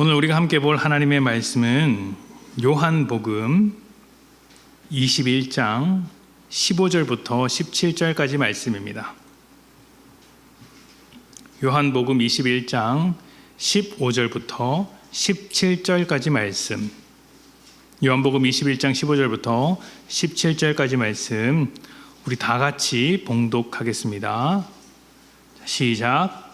오늘 우리가 함께 볼 하나님의 말씀은 요한복음 21장 15절부터 17절까지 말씀입니다. 요한복음 21장 15절부터 17절까지 말씀. 요한복음 21장 15절부터 17절까지 말씀 우리 다 같이 봉독하겠습니다. 시작.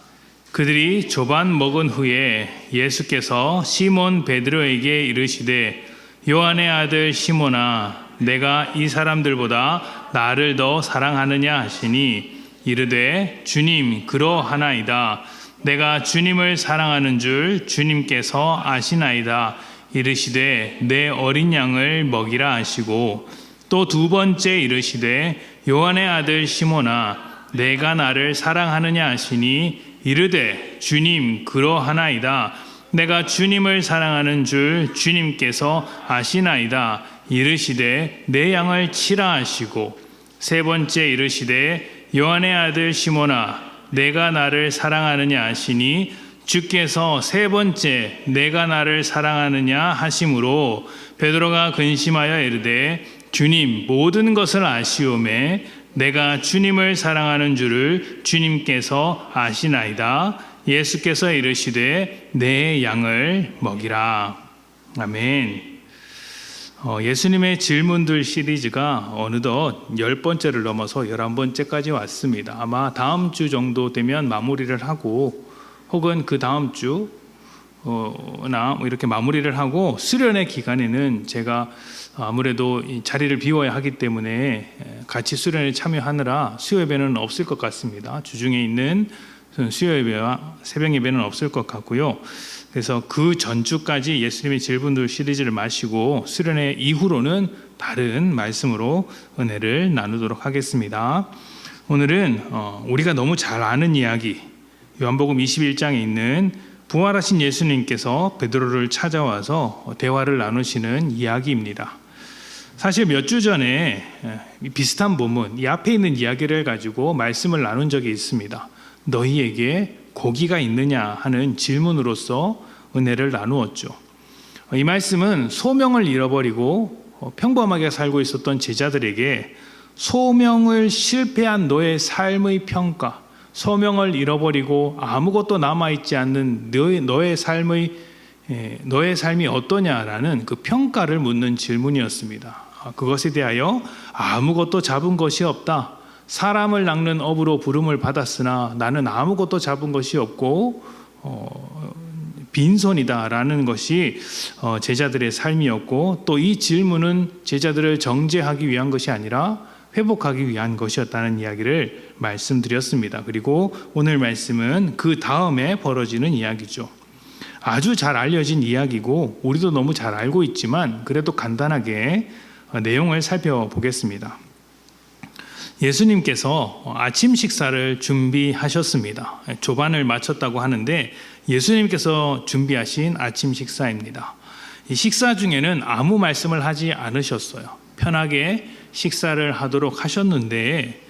그들이 조반 먹은 후에 예수께서 시몬 베드로에게 이르시되 요한의 아들 시몬아 내가 이 사람들보다 나를 더 사랑하느냐 하시니 이르되 주님 그러하나이다. 내가 주님을 사랑하는 줄 주님께서 아시나이다. 이르시되 내 어린 양을 먹이라 하시고 또 두 번째 이르시되 요한의 아들 시몬아 내가 나를 사랑하느냐 하시니 이르되 주님 그러하나이다. 내가 주님을 사랑하는 줄 주님께서 아시나이다. 이르시되 내 양을 치라 하시고 세 번째 이르시되 요한의 아들 시몬아 내가 나를 사랑하느냐 하시니 주께서 세 번째 내가 나를 사랑하느냐 하심으로 베드로가 근심하여 이르되 주님 모든 것을 아시오매 내가 주님을 사랑하는 줄을 주님께서 아시나이다. 예수께서 이르시되 내 양을 먹이라. 아멘. 예수님의 질문들 시리즈가 어느덧 10번째를 넘어서 11번째까지 왔습니다. 아마 다음 주 정도 되면 마무리를 하고 혹은 그 다음 주 나 이렇게 마무리를 하고 수련의 기간에는 제가 아무래도 자리를 비워야 하기 때문에 같이 수련에 참여하느라 수요예배는 없을 것 같습니다. 주중에 있는 수요예배와 새벽예배는 없을 것 같고요. 그래서 그 전주까지 예수님의 질문들 시리즈를 마시고 수련회 이후로는 다른 말씀으로 은혜를 나누도록 하겠습니다. 오늘은 우리가 너무 잘 아는 이야기, 요한복음 21장에 있는 부활하신 예수님께서 베드로를 찾아와서 대화를 나누시는 이야기입니다. 사실 몇 주 전에 비슷한 본문, 이 앞에 있는 이야기를 가지고 말씀을 나눈 적이 있습니다. 너희에게 고기가 있느냐 하는 질문으로서 은혜를 나누었죠. 이 말씀은 소명을 잃어버리고 평범하게 살고 있었던 제자들에게 소명을 실패한 너의 삶의 평가, 소명을 잃어버리고 아무것도 남아있지 않는 너의 삶이 어떠냐라는 그 평가를 묻는 질문이었습니다. 그것에 대하여 아무것도 잡은 것이 없다. 사람을 낚는 업으로 부름을 받았으나 나는 아무것도 잡은 것이 없고 빈손이다라는 것이 제자들의 삶이었고 또 이 질문은 제자들을 정죄하기 위한 것이 아니라 회복하기 위한 것이었다는 이야기를 말씀드렸습니다. 그리고 오늘 말씀은 그 다음에 벌어지는 이야기죠. 아주 잘 알려진 이야기고 우리도 너무 잘 알고 있지만 그래도 간단하게 내용을 살펴보겠습니다. 예수님께서 아침 식사를 준비하셨습니다. 조반을 마쳤다고 하는데 예수님께서 준비하신 아침 식사입니다. 이 식사 중에는 아무 말씀을 하지 않으셨어요. 편하게 식사를 하도록 하셨는데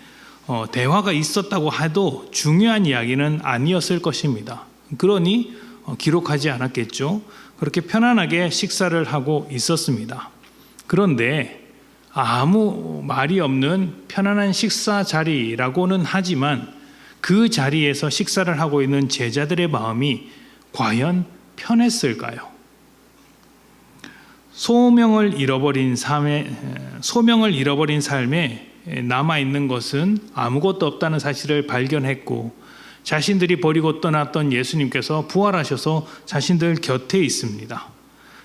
대화가 있었다고 해도 중요한 이야기는 아니었을 것입니다. 그러니 기록하지 않았겠죠. 그렇게 편안하게 식사를 하고 있었습니다. 그런데 아무 말이 없는 편안한 식사 자리라고는 하지만 그 자리에서 식사를 하고 있는 제자들의 마음이 과연 편했을까요? 소명을 잃어버린 삶에 남아있는 것은 아무것도 없다는 사실을 발견했고 자신들이 버리고 떠났던 예수님께서 부활하셔서 자신들 곁에 있습니다.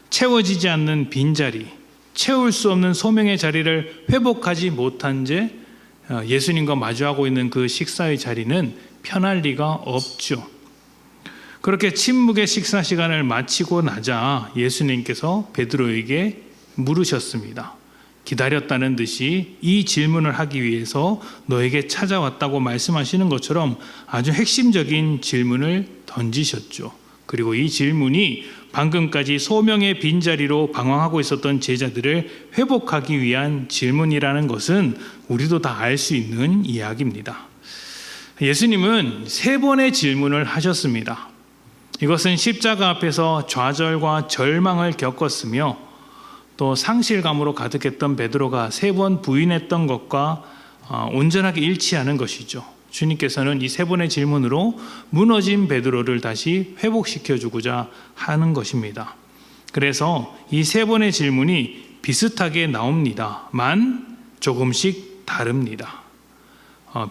채워지지 않는 빈자리, 채울 수 없는 소명의 자리를 회복하지 못한 채 예수님과 마주하고 있는 그 식사의 자리는 편할 리가 없죠. 그렇게 침묵의 식사 시간을 마치고 나자 예수님께서 베드로에게 물으셨습니다. 기다렸다는 듯이 이 질문을 하기 위해서 너에게 찾아왔다고 말씀하시는 것처럼 아주 핵심적인 질문을 던지셨죠. 그리고 이 질문이 방금까지 소명의 빈자리로 방황하고 있었던 제자들을 회복하기 위한 질문이라는 것은 우리도 다 알 수 있는 이야기입니다. 예수님은 3번의 질문을 하셨습니다. 이것은 십자가 앞에서 좌절과 절망을 겪었으며 또 상실감으로 가득했던 베드로가 3번 부인했던 것과 온전하게 일치하는 것이죠. 주님께서는 이 3번의 질문으로 무너진 베드로를 다시 회복시켜 주고자 하는 것입니다. 그래서 이 3번의 질문이 비슷하게 나옵니다만 조금씩 다릅니다.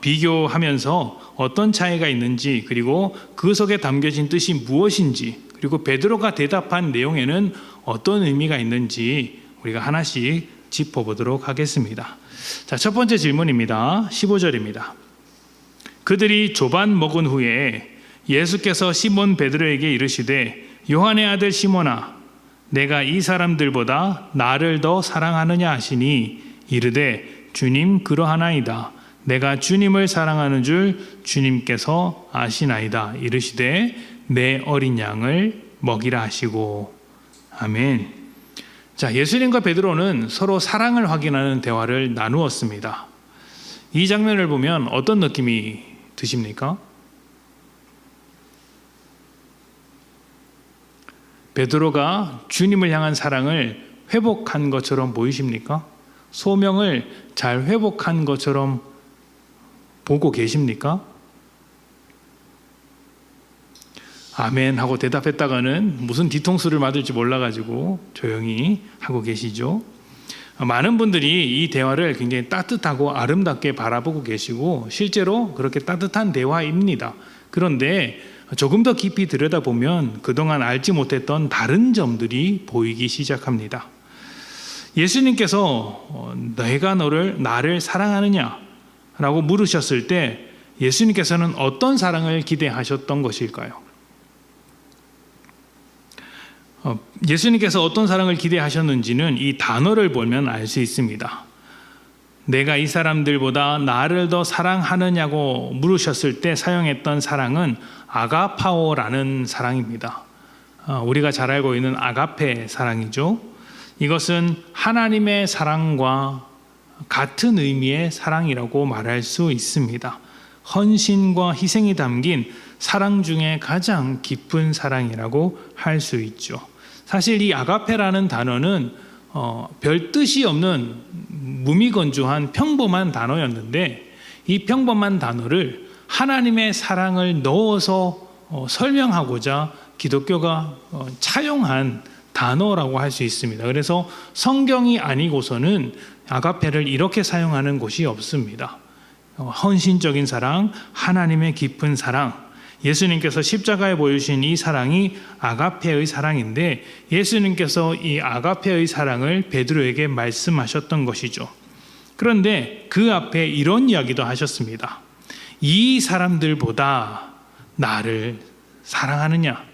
비교하면서 어떤 차이가 있는지, 그리고 그 속에 담겨진 뜻이 무엇인지, 그리고 베드로가 대답한 내용에는 어떤 의미가 있는지 우리가 하나씩 짚어보도록 하겠습니다. 자, 첫 번째 질문입니다. 15절입니다. 그들이 조반 먹은 후에 예수께서 시몬 베드로에게 이르시되 요한의 아들 시몬아, 내가 이 사람들보다 나를 더 사랑하느냐 하시니 이르되 주님 그러하나이다. 내가 주님을 사랑하는 줄 주님께서 아시나이다. 이르시되 내 어린 양을 먹이라 하시고. 아멘. 자, 예수님과 베드로는 서로 사랑을 확인하는 대화를 나누었습니다. 이 장면을 보면 어떤 느낌이 드십니까? 베드로가 주님을 향한 사랑을 회복한 것처럼 보이십니까? 소명을 잘 회복한 것처럼 보고 계십니까? 아멘 하고 대답했다가는 무슨 뒤통수를 맞을지 몰라가지고 조용히 하고 계시죠. 많은 분들이 이 대화를 굉장히 따뜻하고 아름답게 바라보고 계시고 실제로 그렇게 따뜻한 대화입니다. 그런데 조금 더 깊이 들여다보면 그동안 알지 못했던 다른 점들이 보이기 시작합니다. 예수님께서 내가 나를 사랑하느냐? 라고 물으셨을 때 예수님께서는 어떤 사랑을 기대하셨던 것일까요? 예수님께서 어떤 사랑을 기대하셨는지는 이 단어를 보면 알 수 있습니다. 내가 이 사람들보다 나를 더 사랑하느냐고 물으셨을 때 사용했던 사랑은 아가파오라는 사랑입니다. 우리가 잘 알고 있는 아가페 사랑이죠. 이것은 하나님의 사랑과 같은 의미의 사랑이라고 말할 수 있습니다. 헌신과 희생이 담긴 사랑 중에 가장 깊은 사랑이라고 할 수 있죠. 사실 이 아가페라는 단어는 별 뜻이 없는 무미건조한 평범한 단어였는데 이 평범한 단어를 하나님의 사랑을 넣어서 설명하고자 기독교가 차용한 단어라고 할 수 있습니다. 그래서 성경이 아니고서는 아가페를 이렇게 사용하는 곳이 없습니다. 헌신적인 사랑, 하나님의 깊은 사랑, 예수님께서 십자가에 보여주신 이 사랑이 아가페의 사랑인데 예수님께서 이 아가페의 사랑을 베드로에게 말씀하셨던 것이죠. 그런데 그 앞에 이런 이야기도 하셨습니다. 이 사람들보다 나를 사랑하느냐?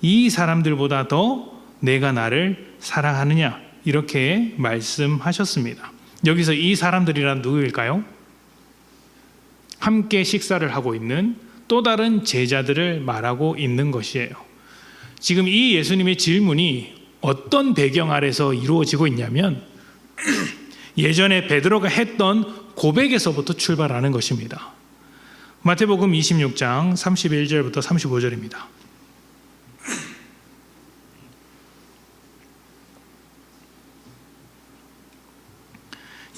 이 사람들보다 더 내가 나를 사랑하느냐? 이렇게 말씀하셨습니다. 여기서 이 사람들이란 누구일까요? 함께 식사를 하고 있는 또 다른 제자들을 말하고 있는 것이에요. 지금 이 예수님의 질문이 어떤 배경 아래서 이루어지고 있냐면 예전에 베드로가 했던 고백에서부터 출발하는 것입니다. 마태복음 26장 31절부터 35절입니다.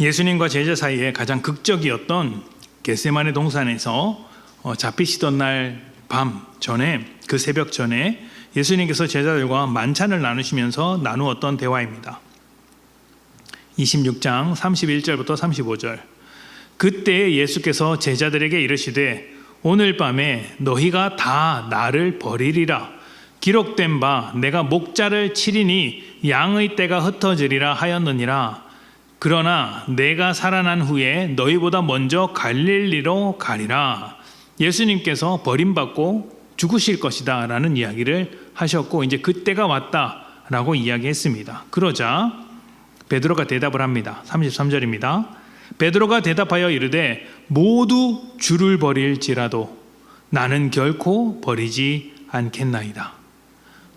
예수님과 제자 사이에 가장 극적이었던 겟세마네 동산에서 잡히시던 날 밤 전에, 그 새벽 전에 예수님께서 제자들과 만찬을 나누시면서 나누었던 대화입니다. 26장 31절부터 35절. 그때 예수께서 제자들에게 이르시되 오늘 밤에 너희가 다 나를 버리리라. 기록된 바 내가 목자를 치리니 양의 떼가 흩어지리라 하였느니라. 그러나 내가 살아난 후에 너희보다 먼저 갈릴리로 가리라. 예수님께서 버림받고 죽으실 것이다 라는 이야기를 하셨고 이제 그때가 왔다라고 이야기했습니다. 그러자 베드로가 대답을 합니다. 33절입니다. 베드로가 대답하여 이르되 모두 주를 버릴지라도 나는 결코 버리지 않겠나이다.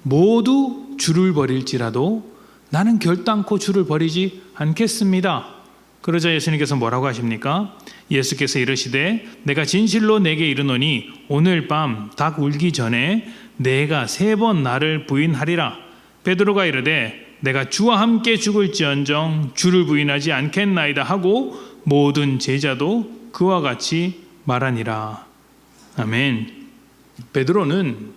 모두 주를 버릴지라도 나는 결단코 주를 버리지 않겠습니다 그러자 예수님께서 뭐라고 하십니까? 예수께서 이르시되 내가 진실로 내게 이르노니 오늘 밤 닭 울기 전에 내가 3번 나를 부인하리라. 베드로가 이르되 내가 주와 함께 죽을지언정 주를 부인하지 않겠나이다 하고 모든 제자도 그와 같이 말하니라. 아멘. 베드로는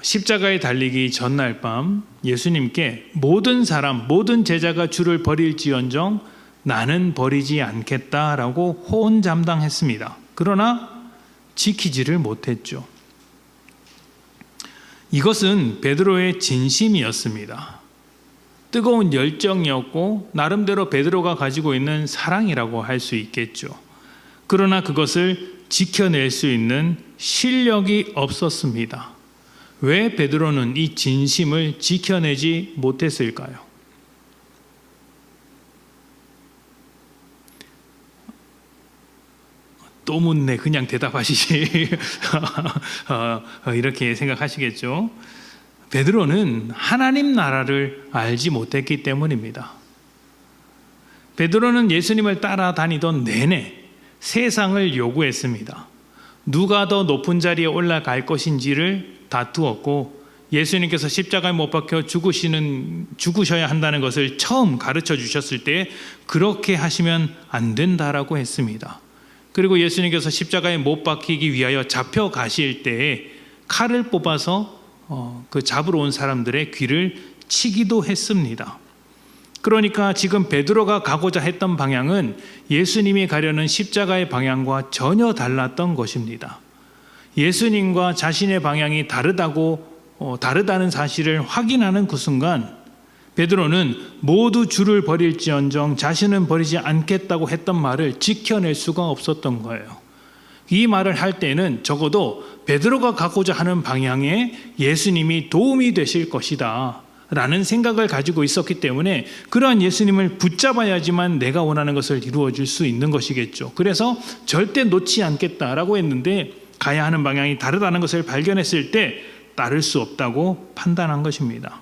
십자가에 달리기 전날 밤 예수님께 모든 사람, 모든 제자가 주를 버릴지언정 나는 버리지 않겠다라고 호언장담했습니다. 그러나 지키지를 못했죠. 이것은 베드로의 진심이었습니다. 뜨거운 열정이었고 나름대로 베드로가 가지고 있는 사랑이라고 할 수 있겠죠. 그러나 그것을 지켜낼 수 있는 실력이 없었습니다. 왜 베드로는 이 진심을 지켜내지 못했을까요? 또 묻네. 그냥 대답하시지. 이렇게 생각하시겠죠. 베드로는 하나님 나라를 알지 못했기 때문입니다. 베드로는 예수님을 따라다니던 내내 세상을 요구했습니다. 누가 더 높은 자리에 올라갈 것인지를 다투었고 예수님께서 십자가에 못 박혀 죽으셔야 한다는 것을 처음 가르쳐 주셨을 때 그렇게 하시면 안 된다라고 했습니다. 그리고 예수님께서 십자가에 못 박히기 위하여 잡혀가실 때에 칼을 뽑아서 그 잡으러 온 사람들의 귀를 치기도 했습니다. 그러니까 지금 베드로가 가고자 했던 방향은 예수님이 가려는 십자가의 방향과 전혀 달랐던 것입니다. 예수님과 자신의 방향이 다르다는 사실을 확인하는 그 순간 베드로는 모두 주를 버릴지언정 자신은 버리지 않겠다고 했던 말을 지켜낼 수가 없었던 거예요. 이 말을 할 때는 적어도 베드로가 가고자 하는 방향에 예수님이 도움이 되실 것이다 라는 생각을 가지고 있었기 때문에 그러한 예수님을 붙잡아야지만 내가 원하는 것을 이루어 줄 수 있는 것이겠죠. 그래서 절대 놓지 않겠다라고 했는데 가야 하는 방향이 다르다는 것을 발견했을 때 따를 수 없다고 판단한 것입니다.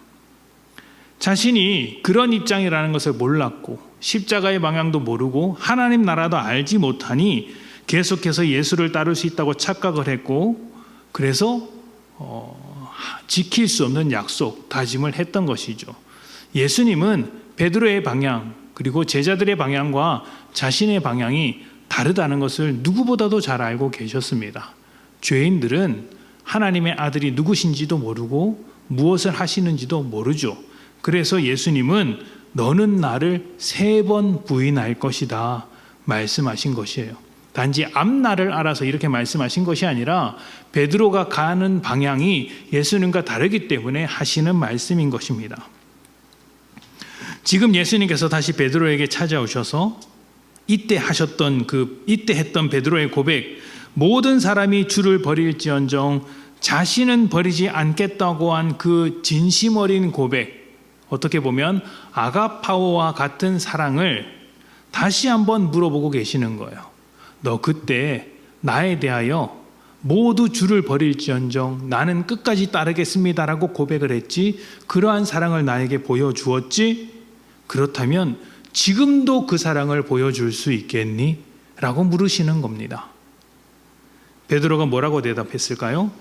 자신이 그런 입장이라는 것을 몰랐고 십자가의 방향도 모르고 하나님 나라도 알지 못하니 계속해서 예수를 따를 수 있다고 착각을 했고 그래서 지킬 수 없는 약속, 다짐을 했던 것이죠. 예수님은 베드로의 방향 그리고 제자들의 방향과 자신의 방향이 다르다는 것을 누구보다도 잘 알고 계셨습니다. 죄인들은 하나님의 아들이 누구신지도 모르고 무엇을 하시는지도 모르죠. 그래서 예수님은 너는 나를 3번 부인할 것이다 말씀하신 것이에요. 단지 앞날을 알아서 이렇게 말씀하신 것이 아니라 베드로가 가는 방향이 예수님과 다르기 때문에 하시는 말씀인 것입니다. 지금 예수님께서 다시 베드로에게 찾아오셔서 이때 했던 베드로의 고백, 모든 사람이 주를 버릴지언정 자신은 버리지 않겠다고 한 그 진심 어린 고백, 어떻게 보면 아가파오와 같은 사랑을 다시 한번 물어보고 계시는 거예요. 너 그때 나에 대하여 모두 주를 버릴지언정 나는 끝까지 따르겠습니다라고 고백을 했지, 그러한 사랑을 나에게 보여주었지? 그렇다면 지금도 그 사랑을 보여줄 수 있겠니? 라고 물으시는 겁니다. 베드로가 뭐라고 대답했을까요?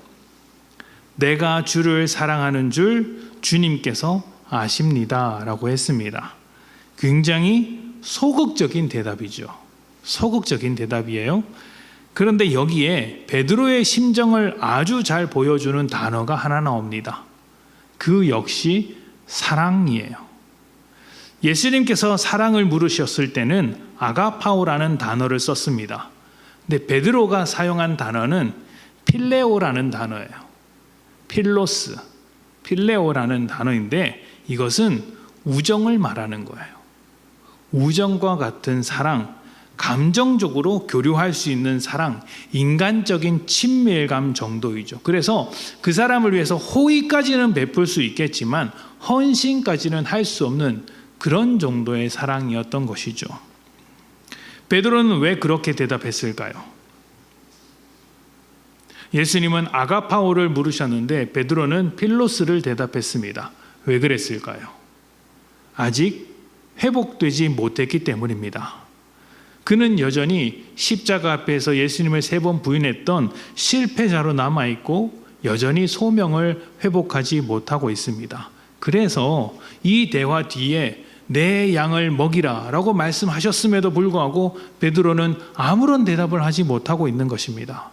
내가 주를 사랑하는 줄 주님께서 아십니다 라고 했습니다. 굉장히 소극적인 대답이죠. 소극적인 대답이에요. 그런데 여기에 베드로의 심정을 아주 잘 보여주는 단어가 하나 나옵니다. 그 역시 사랑이에요. 예수님께서 사랑을 물으셨을 때는 아가파오라는 단어를 썼습니다. 근데 베드로가 사용한 단어는 필레오라는 단어예요. 필레오라는 단어인데 이것은 우정을 말하는 거예요. 우정과 같은 사랑, 감정적으로 교류할 수 있는 사랑, 인간적인 친밀감 정도이죠. 그래서 그 사람을 위해서 호의까지는 베풀 수 있겠지만 헌신까지는 할 수 없는 그런 정도의 사랑이었던 것이죠. 베드로는 왜 그렇게 대답했을까요? 예수님은 아가파오를 물으셨는데 베드로는 필로스를 대답했습니다. 왜 그랬을까요? 아직 회복되지 못했기 때문입니다. 그는 여전히 십자가 앞에서 예수님을 3번 부인했던 실패자로 남아있고 여전히 소명을 회복하지 못하고 있습니다. 그래서 이 대화 뒤에 내 양을 먹이라 라고 말씀하셨음에도 불구하고 베드로는 아무런 대답을 하지 못하고 있는 것입니다.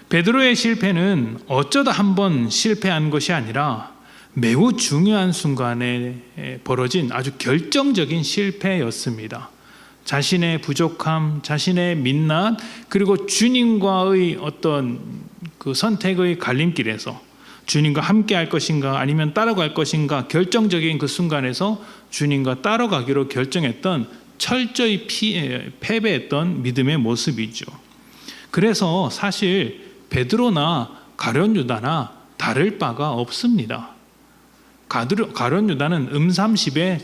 베드로의 실패는 어쩌다 한번 실패한 것이 아니라 매우 중요한 순간에 벌어진 아주 결정적인 실패였습니다. 자신의 부족함, 자신의 민낯, 그리고 주님과의 어떤 그 선택의 갈림길에서 주님과 함께 할 것인가 아니면 따라갈 것인가 결정적인 그 순간에서 주님과 따라가기로 결정했던 철저히 패배했던 믿음의 모습이죠. 그래서 사실 베드로나 가룟 유다나 다를 바가 없습니다. 가룟 유다는 음삼십에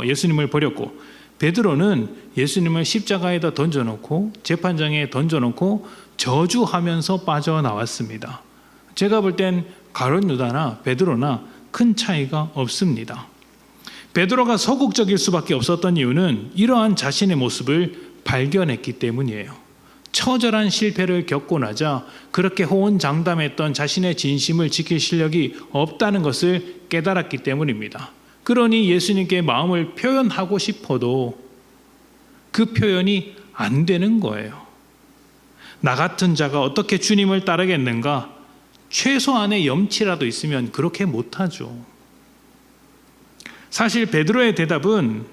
예수님을 버렸고 베드로는 예수님을 십자가에다 던져놓고 재판장에 던져놓고 저주하면서 빠져나왔습니다. 제가 볼 땐 가룟 유다나 베드로나 큰 차이가 없습니다. 베드로가 소극적일 수밖에 없었던 이유는 이러한 자신의 모습을 발견했기 때문이에요. 처절한 실패를 겪고 나자 그렇게 호언장담했던 자신의 진심을 지킬 실력이 없다는 것을 깨달았기 때문입니다. 그러니 예수님께 마음을 표현하고 싶어도 그 표현이 안 되는 거예요. 나 같은 자가 어떻게 주님을 따르겠는가? 최소한의 염치라도 있으면 그렇게 못하죠. 사실 베드로의 대답은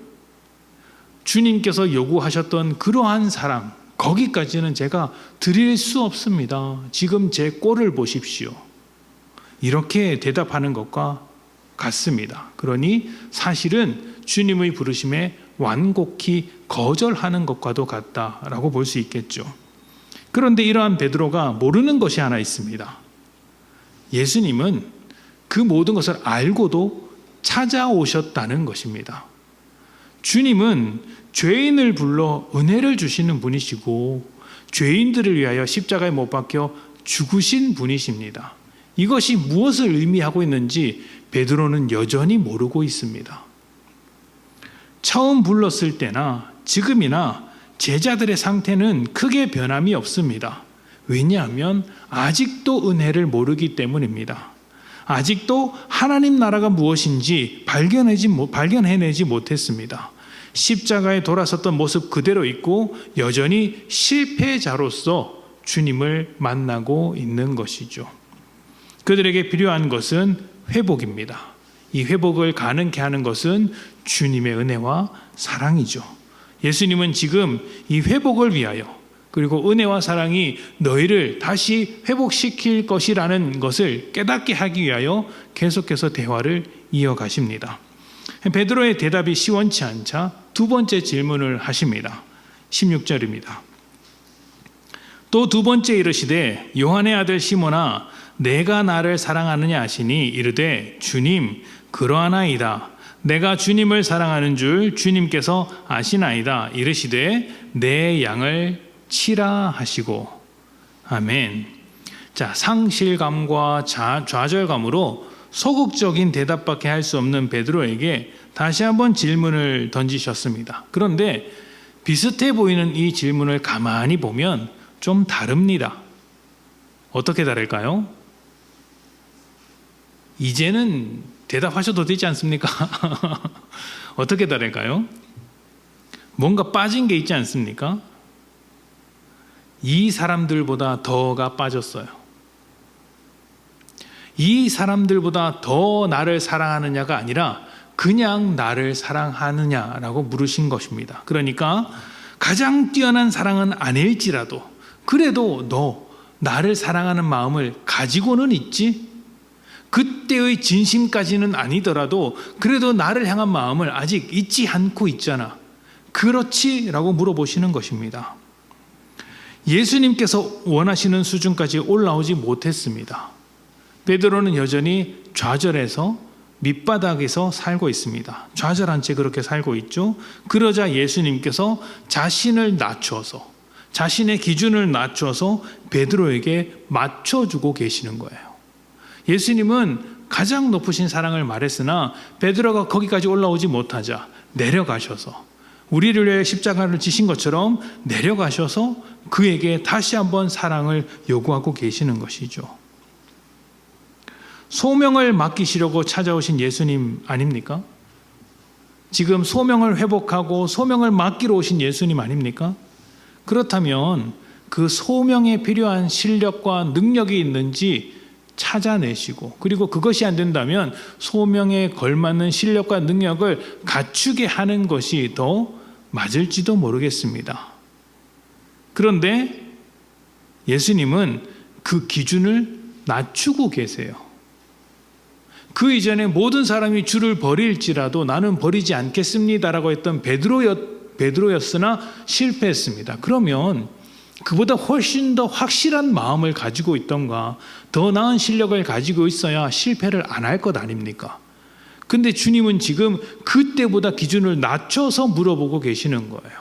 주님께서 요구하셨던 그러한 사랑, 거기까지는 제가 드릴 수 없습니다. 지금 제 꼴을 보십시오. 이렇게 대답하는 것과 같습니다. 그러니 사실은 주님의 부르심에 완곡히 거절하는 것과도 같다라고 볼 수 있겠죠. 그런데 이러한 베드로가 모르는 것이 하나 있습니다. 예수님은 그 모든 것을 알고도 찾아오셨다는 것입니다. 주님은 죄인을 불러 은혜를 주시는 분이시고 죄인들을 위하여 십자가에 못 박혀 죽으신 분이십니다. 이것이 무엇을 의미하고 있는지 베드로는 여전히 모르고 있습니다. 처음 불렀을 때나 지금이나 제자들의 상태는 크게 변함이 없습니다. 왜냐하면 아직도 은혜를 모르기 때문입니다. 아직도 하나님 나라가 무엇인지 발견해내지 못했습니다. 십자가에 돌아섰던 모습 그대로 있고 여전히 실패자로서 주님을 만나고 있는 것이죠. 그들에게 필요한 것은 회복입니다. 이 회복을 가능케 하는 것은 주님의 은혜와 사랑이죠. 예수님은 지금 이 회복을 위하여 그리고 은혜와 사랑이 너희를 다시 회복시킬 것이라는 것을 깨닫게 하기 위하여 계속해서 대화를 이어가십니다. 베드로의 대답이 시원치 않자 두 번째 질문을 하십니다. 16절입니다. 또 두 번째 이르시되 요한의 아들 시몬아 내가 나를 사랑하느냐 하시니 이르되 주님 그러하나이다. 내가 주님을 사랑하는 줄 주님께서 아시나이다. 이르시되 내 양을 치라 하시고. 아멘. 자, 상실감과 좌절감으로 소극적인 대답밖에 할 수 없는 베드로에게 다시 한번 질문을 던지셨습니다. 그런데 비슷해 보이는 이 질문을 가만히 보면 좀 다릅니다. 어떻게 다를까요? 이제는 대답하셔도 되지 않습니까? 어떻게 다를까요? 뭔가 빠진 게 있지 않습니까? 이 사람들보다 더가 빠졌어요. 이 사람들보다 더 나를 사랑하느냐가 아니라 그냥 나를 사랑하느냐라고 물으신 것입니다. 그러니까 가장 뛰어난 사랑은 아닐지라도 그래도 너 나를 사랑하는 마음을 가지고는 있지? 그때의 진심까지는 아니더라도 그래도 나를 향한 마음을 아직 잊지 않고 있잖아. 그렇지? 라고 물어보시는 것입니다. 예수님께서 원하시는 수준까지 올라오지 못했습니다. 베드로는 여전히 좌절해서 밑바닥에서 살고 있습니다. 좌절한 채 그렇게 살고 있죠. 그러자 예수님께서 자신을 낮추어서 자신의 기준을 낮추어서 베드로에게 맞춰주고 계시는 거예요. 예수님은 가장 높으신 사랑을 말했으나 베드로가 거기까지 올라오지 못하자 내려가셔서 우리를 위해 십자가를 지신 것처럼 내려가셔서 그에게 다시 한번 사랑을 요구하고 계시는 것이죠. 소명을 맡기시려고 찾아오신 예수님 아닙니까? 지금 소명을 회복하고 소명을 맡기러 오신 예수님 아닙니까? 그렇다면 그 소명에 필요한 실력과 능력이 있는지 찾아내시고, 그리고 그것이 안 된다면 소명에 걸맞는 실력과 능력을 갖추게 하는 것이 더 맞을지도 모르겠습니다. 그런데 예수님은 그 기준을 낮추고 계세요. 그 이전에 모든 사람이 주를 버릴지라도 나는 버리지 않겠습니다라고 했던 베드로였으나 실패했습니다. 그러면 그보다 훨씬 더 확실한 마음을 가지고 있던가 더 나은 실력을 가지고 있어야 실패를 안 할 것 아닙니까? 근데 주님은 지금 그때보다 기준을 낮춰서 물어보고 계시는 거예요.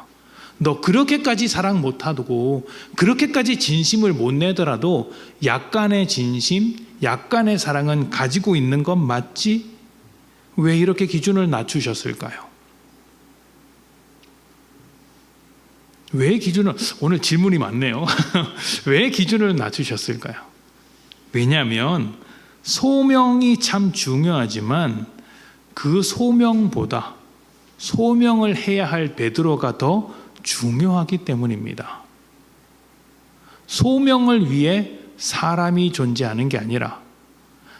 너 그렇게까지 사랑 못하고 그렇게까지 진심을 못 내더라도 약간의 진심, 약간의 사랑은 가지고 있는 건 맞지? 왜 이렇게 기준을 낮추셨을까요? 왜 기준을, 오늘 질문이 많네요. 왜 기준을 낮추셨을까요? 왜냐하면 소명이 참 중요하지만 그 소명보다 소명을 해야 할 베드로가 더 중요하기 때문입니다. 소명을 위해 사람이 존재하는 게 아니라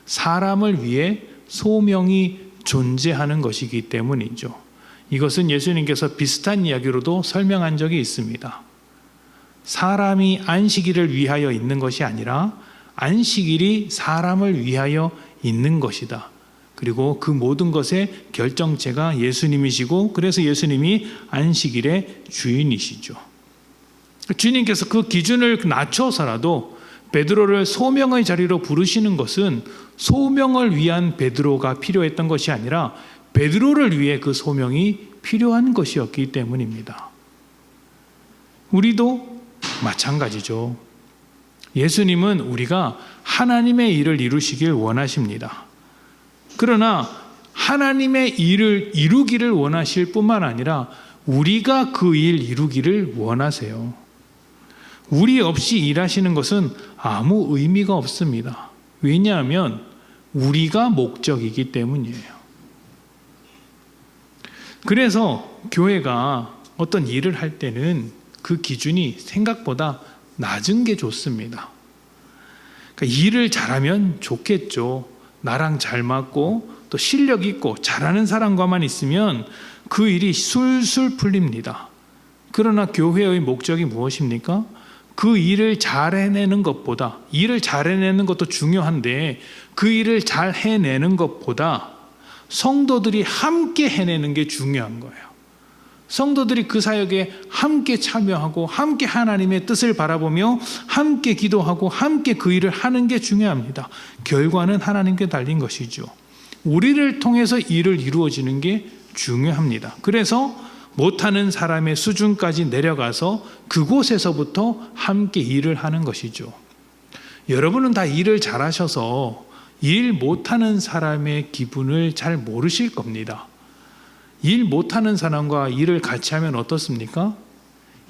사람을 위해 소명이 존재하는 것이기 때문이죠. 이것은 예수님께서 비슷한 이야기로도 설명한 적이 있습니다. 사람이 안식일을 위하여 있는 것이 아니라 안식일이 사람을 위하여 있는 것이다. 그리고 그 모든 것의 결정체가 예수님이시고, 그래서 예수님이 안식일의 주인이시죠. 주님께서 그 기준을 낮춰서라도 베드로를 소명의 자리로 부르시는 것은 소명을 위한 베드로가 필요했던 것이 아니라 베드로를 위해 그 소명이 필요한 것이었기 때문입니다. 우리도 마찬가지죠. 예수님은 우리가 하나님의 일을 이루시길 원하십니다. 그러나 하나님의 일을 이루기를 원하실 뿐만 아니라 우리가 그 일 이루기를 원하세요. 우리 없이 일하시는 것은 아무 의미가 없습니다. 왜냐하면 우리가 목적이기 때문이에요. 그래서 교회가 어떤 일을 할 때는 그 기준이 생각보다 낮은 게 좋습니다. 그러니까 일을 잘하면 좋겠죠. 나랑 잘 맞고 또 실력 있고 잘하는 사람과만 있으면 그 일이 술술 풀립니다. 그러나 교회의 목적이 무엇입니까? 그 일을 잘 해내는 것보다, 일을 잘 해내는 것도 중요한데 그 일을 잘 해내는 것보다 성도들이 함께 해내는 게 중요한 거예요. 성도들이 그 사역에 함께 참여하고 함께 하나님의 뜻을 바라보며 함께 기도하고 함께 그 일을 하는 게 중요합니다. 결과는 하나님께 달린 것이죠. 우리를 통해서 일을 이루어지는 게 중요합니다. 그래서 못하는 사람의 수준까지 내려가서 그곳에서부터 함께 일을 하는 것이죠. 여러분은 다 일을 잘하셔서 일 못하는 사람의 기분을 잘 모르실 겁니다. 일 못하는 사람과 일을 같이 하면 어떻습니까?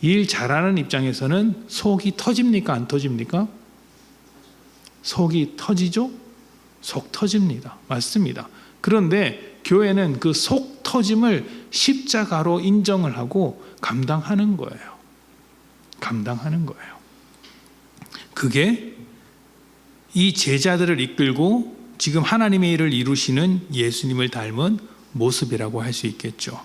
일 잘하는 입장에서는 속이 터집니까? 안 터집니까? 속이 터지죠? 속 터집니다. 맞습니다. 그런데 교회는 그 속 터짐을 십자가로 인정을 하고 감당하는 거예요. 감당하는 거예요. 그게 이 제자들을 이끌고 지금 하나님의 일을 이루시는 예수님을 닮은 모습이라고 할 수 있겠죠.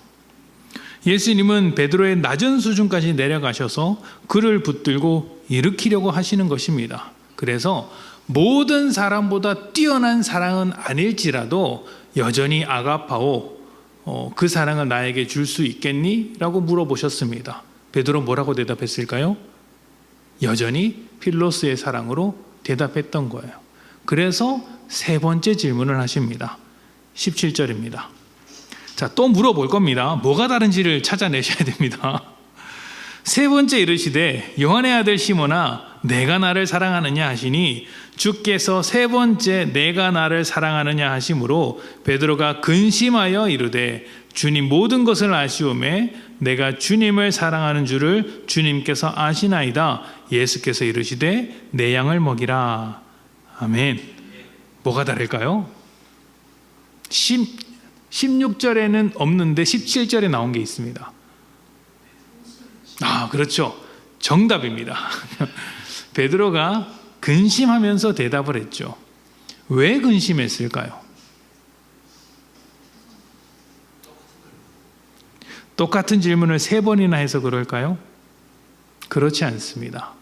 예수님은 베드로의 낮은 수준까지 내려가셔서 그를 붙들고 일으키려고 하시는 것입니다. 그래서 모든 사람보다 뛰어난 사랑은 아닐지라도 여전히 아가파오, 그 사랑을 나에게 줄 수 있겠니? 라고 물어보셨습니다. 베드로 뭐라고 대답했을까요? 여전히 필로스의 사랑으로 대답했던 거예요. 그래서 세 번째 질문을 하십니다. 17절입니다. 자, 또 물어볼 겁니다. 뭐가 다른지를 찾아내셔야 됩니다. 세 번째 이르시되 요한의 아들 시몬아 내가 나를 사랑하느냐 하시니 주께서 세 번째 내가 나를 사랑하느냐 하심으로 베드로가 근심하여 이르되 주님 모든 것을 아시오매 내가 주님을 사랑하는 줄을 주님께서 아시나이다. 예수께서 이르시되 내 양을 먹이라. 아멘. 뭐가 다를까요? 16절에는 없는데 17절에 나온 게 있습니다. 그렇죠. 정답입니다. 베드로가 근심하면서 대답을 했죠. 왜 근심했을까요? 똑같은 질문을 세 번이나 해서 그럴까요? 그렇지 않습니다.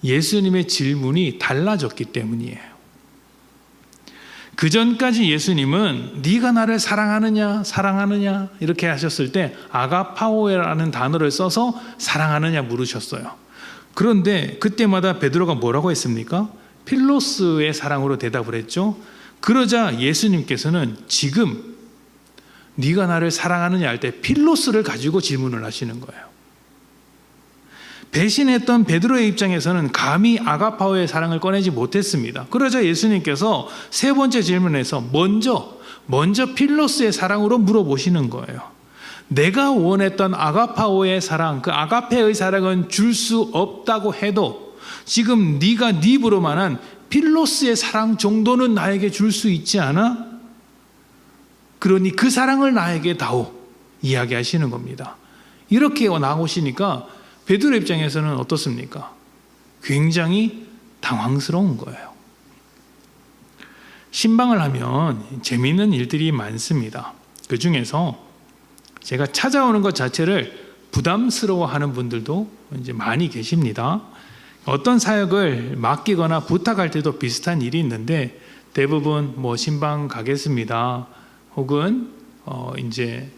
예수님의 질문이 달라졌기 때문이에요. 그 전까지 예수님은 네가 나를 사랑하느냐 사랑하느냐 이렇게 하셨을 때 아가파오라는 단어를 써서 사랑하느냐 물으셨어요. 그런데 그때마다 베드로가 뭐라고 했습니까? 필로스의 사랑으로 대답을 했죠. 그러자 예수님께서는 지금 네가 나를 사랑하느냐 할 때 필로스를 가지고 질문을 하시는 거예요. 배신했던 베드로의 입장에서는 감히 아가파오의 사랑을 꺼내지 못했습니다. 그러자 예수님께서 세 번째 질문에서 먼저 필로스의 사랑으로 물어보시는 거예요. 내가 원했던 아가파오의 사랑, 그 아가페의 사랑은 줄 수 없다고 해도 지금 네가 네 입으로만 한 필로스의 사랑 정도는 나에게 줄 수 있지 않아? 그러니 그 사랑을 나에게 다오 이야기하시는 겁니다. 이렇게 나오시니까 베드로 입장에서는 어떻습니까? 굉장히 당황스러운 거예요. 신방을 하면 재미있는 일들이 많습니다. 그 중에서 제가 찾아오는 것 자체를 부담스러워하는 분들도 이제 많이 계십니다. 어떤 사역을 맡기거나 부탁할 때도 비슷한 일이 있는데 대부분 신방 가겠습니다. 혹은 이제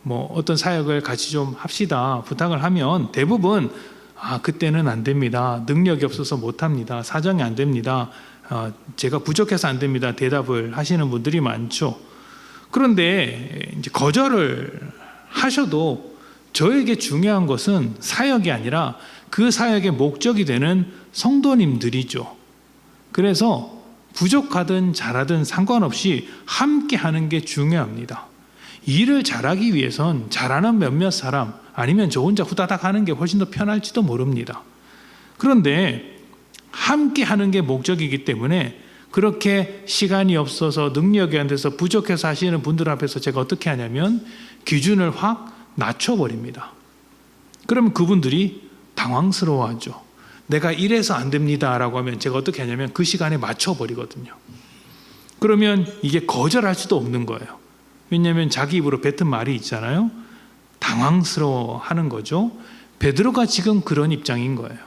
어떤 사역을 같이 좀 합시다 부탁을 하면 대부분 그때는 안 됩니다. 능력이 없어서 못 합니다. 사정이 안 됩니다. 제가 부족해서 안 됩니다. 대답을 하시는 분들이 많죠. 그런데 이제 거절을 하셔도 저에게 중요한 것은 사역이 아니라 그 사역의 목적이 되는 성도님들이죠. 그래서 부족하든 잘하든 상관없이 함께 하는 게 중요합니다. 일을 잘하기 위해선 잘하는 몇몇 사람 아니면 저 혼자 후다닥 하는 게 훨씬 더 편할지도 모릅니다. 그런데 함께 하는 게 목적이기 때문에 그렇게 시간이 없어서 능력이 안 돼서 부족해서 하시는 분들 앞에서 제가 어떻게 하냐면 기준을 확 낮춰버립니다. 그러면 그분들이 당황스러워하죠. 내가 이래서 안 됩니다 라고 하면 제가 어떻게 하냐면 그 시간에 맞춰버리거든요. 그러면 이게 거절할 수도 없는 거예요. 왜냐하면 자기 입으로 뱉은 말이 있잖아요. 당황스러워하는 거죠. 베드로가 지금 그런 입장인 거예요.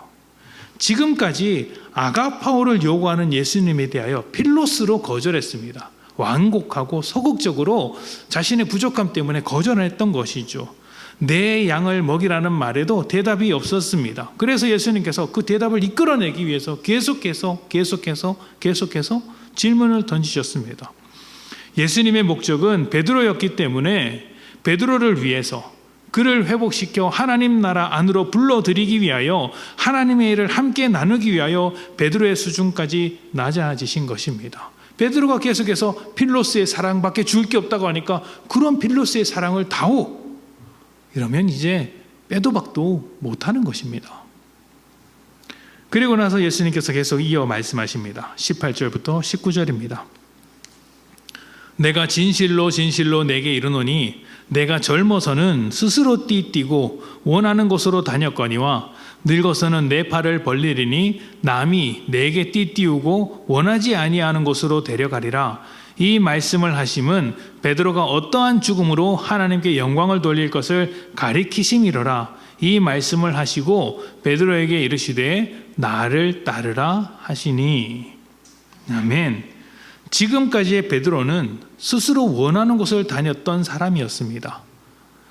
지금까지 아가파오를 요구하는 예수님에 대하여 필로스로 거절했습니다. 완곡하고 소극적으로 자신의 부족함 때문에 거절했던 것이죠. 내 양을 먹이라는 말에도 대답이 없었습니다. 그래서 예수님께서 그 대답을 이끌어내기 위해서 계속해서 질문을 던지셨습니다. 예수님의 목적은 베드로였기 때문에 베드로를 위해서 그를 회복시켜 하나님 나라 안으로 불러들이기 위하여 하나님의 일을 함께 나누기 위하여 베드로의 수준까지 낮아지신 것입니다. 베드로가 계속해서 필로스의 사랑밖에 줄 게 없다고 하니까 그런 필로스의 사랑을 다오 이러면 이제 빼도 박도 못하는 것입니다. 그리고 나서 예수님께서 계속 이어 말씀하십니다. 18절부터 19절입니다. 내가 진실로 진실로 내게 이르노니 내가 젊어서는 스스로 띠뛰고 원하는 곳으로 다녔거니와 늙어서는 내 팔을 벌리리니 남이 내게 띠띠우고 원하지 아니하는 곳으로 데려가리라. 이 말씀을 하심은 베드로가 어떠한 죽음으로 하나님께 영광을 돌릴 것을 가리키심이로라. 이 말씀을 하시고 베드로에게 이르시되 나를 따르라 하시니. 아멘. 지금까지의 베드로는 스스로 원하는 곳을 다녔던 사람이었습니다.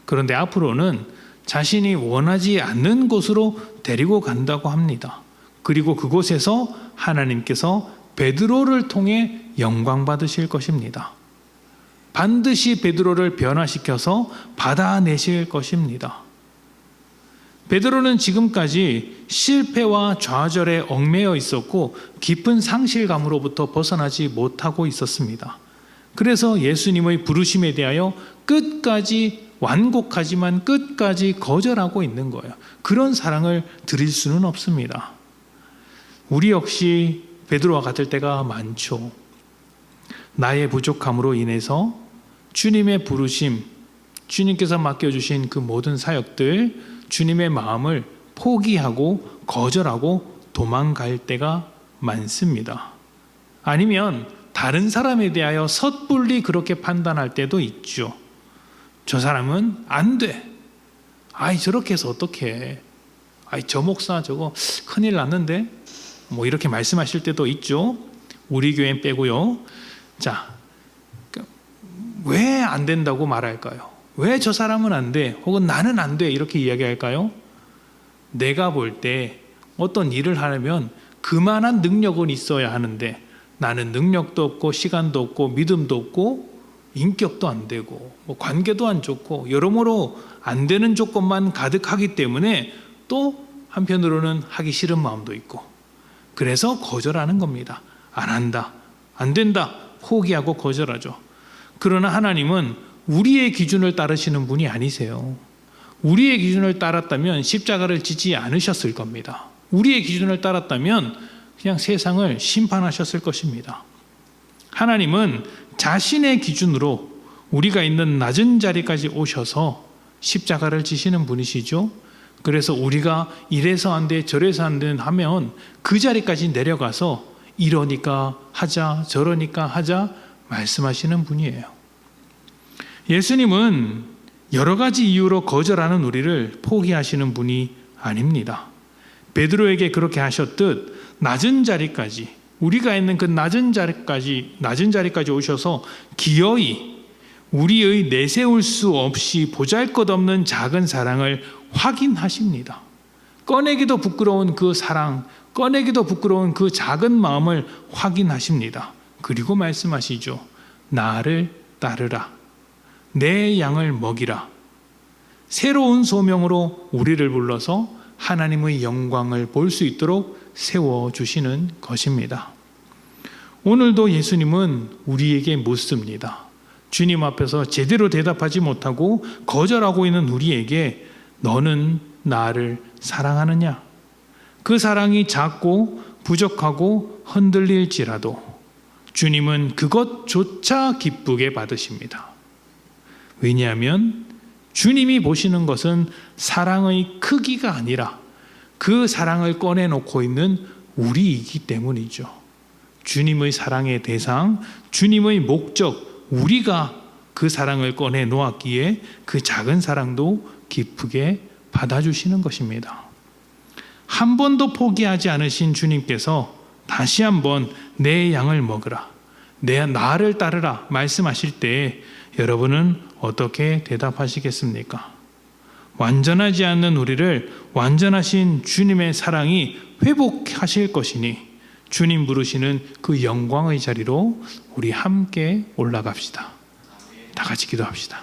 그런데 앞으로는 자신이 원하지 않는 곳으로 데리고 간다고 합니다. 그리고 그곳에서 하나님께서 베드로를 통해 영광 받으실 것입니다. 반드시 베드로를 변화시켜서 받아내실 것입니다. 베드로는 지금까지 실패와 좌절에 얽매여 있었고 깊은 상실감으로부터 벗어나지 못하고 있었습니다. 그래서 예수님의 부르심에 대하여 끝까지 완곡하지만 끝까지 거절하고 있는 거예요. 그런 사랑을 드릴 수는 없습니다. 우리 역시 베드로와 같을 때가 많죠. 나의 부족함으로 인해서 주님의 부르심, 주님께서 맡겨주신 그 모든 사역들, 주님의 마음을 포기하고 거절하고 도망갈 때가 많습니다. 아니면 다른 사람에 대하여 섣불리 그렇게 판단할 때도 있죠. 저 사람은 안 돼. 아이, 저렇게 해서 어떡해. 아이, 저 목사 저거 큰일 났는데. 뭐 이렇게 말씀하실 때도 있죠. 우리 교회 빼고요. 자, 왜 안 된다고 말할까요? 왜 저 사람은 안 돼? 혹은 나는 안 돼? 이렇게 이야기할까요? 내가 볼 때 어떤 일을 하려면 그만한 능력은 있어야 하는데 나는 능력도 없고 시간도 없고 믿음도 없고 인격도 안 되고 뭐 관계도 안 좋고 여러모로 안 되는 조건만 가득하기 때문에 또 한편으로는 하기 싫은 마음도 있고 그래서 거절하는 겁니다. 안 한다, 안 된다, 포기하고 거절하죠. 그러나 하나님은 우리의 기준을 따르시는 분이 아니세요. 우리의 기준을 따랐다면 십자가를 지지 않으셨을 겁니다. 우리의 기준을 따랐다면 그냥 세상을 심판하셨을 것입니다. 하나님은 자신의 기준으로 우리가 있는 낮은 자리까지 오셔서 십자가를 지시는 분이시죠. 그래서 우리가 이래서 안 돼, 저래서 안 돼 하면 그 자리까지 내려가서 이러니까 하자, 저러니까 하자 말씀하시는 분이에요. 예수님은 여러 가지 이유로 거절하는 우리를 포기하시는 분이 아닙니다. 베드로에게 그렇게 하셨듯 낮은 자리까지, 우리가 있는 그 낮은 자리까지 오셔서 기어이 우리의 내세울 수 없이 보잘것없는 작은 사랑을 확인하십니다. 꺼내기도 부끄러운 그 사랑, 꺼내기도 부끄러운 그 작은 마음을 확인하십니다. 그리고 말씀하시죠. 나를 따르라. 내 양을 먹이라. 새로운 소명으로 우리를 불러서 하나님의 영광을 볼 수 있도록 세워주시는 것입니다. 오늘도 예수님은 우리에게 묻습니다. 주님 앞에서 제대로 대답하지 못하고 거절하고 있는 우리에게 너는 나를 사랑하느냐? 그 사랑이 작고 부족하고 흔들릴지라도 주님은 그것조차 기쁘게 받으십니다. 왜냐하면 주님이 보시는 것은 사랑의 크기가 아니라 그 사랑을 꺼내놓고 있는 우리이기 때문이죠. 주님의 사랑의 대상, 주님의 목적, 우리가 그 사랑을 꺼내놓았기에 그 작은 사랑도 기쁘게 받아주시는 것입니다. 한 번도 포기하지 않으신 주님께서 다시 한번 내 양을 먹으라, 나를 따르라 말씀하실 때 여러분은 어떻게 대답하시겠습니까? 완전하지 않는 우리를 완전하신 주님의 사랑이 회복하실 것이니 주님 부르시는 그 영광의 자리로 우리 함께 올라갑시다. 다 같이 기도합시다.